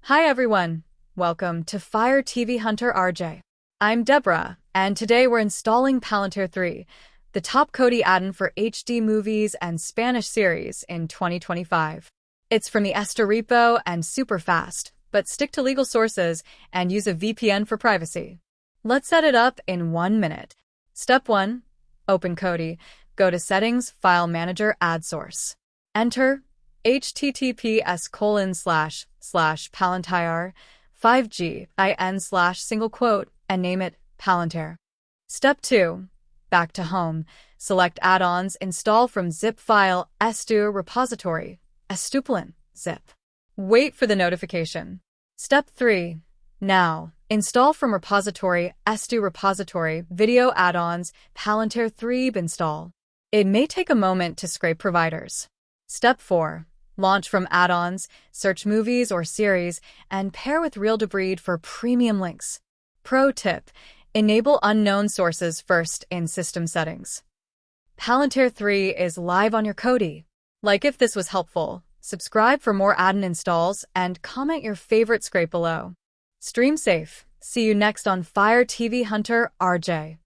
Hi everyone, welcome to Fire TV Hunter RJ. I'm Deborah, and today we're installing Palantir 3, the top Kodi Addon for HD movies and Spanish series in 2025. It's from the Esta repo and super fast, but stick to legal sources and use a VPN for privacy. Let's set it up in 1 minute. Step 1. Open Kodi. Go to Settings, File Manager, Add Source. Enter https://palantir 5G and name it Palantir. Step 2. Back to home. Select add-ons, install from zip file estu repository, estuplin, zip. Wait for the notification. Step 3. Now, install from repository estu repository video add-ons Palantir 3 install. It may take a moment to scrape providers. Step 4. Launch from add-ons, search movies or series, and pair with real-to-breed for premium links. Pro tip: enable unknown sources first in system settings. Palantir 3 is live on your Kodi. Like if this was helpful, subscribe for more Addon installs, and comment your favorite scrape below. Stream safe. See you next on Fire TV Hunter RJ.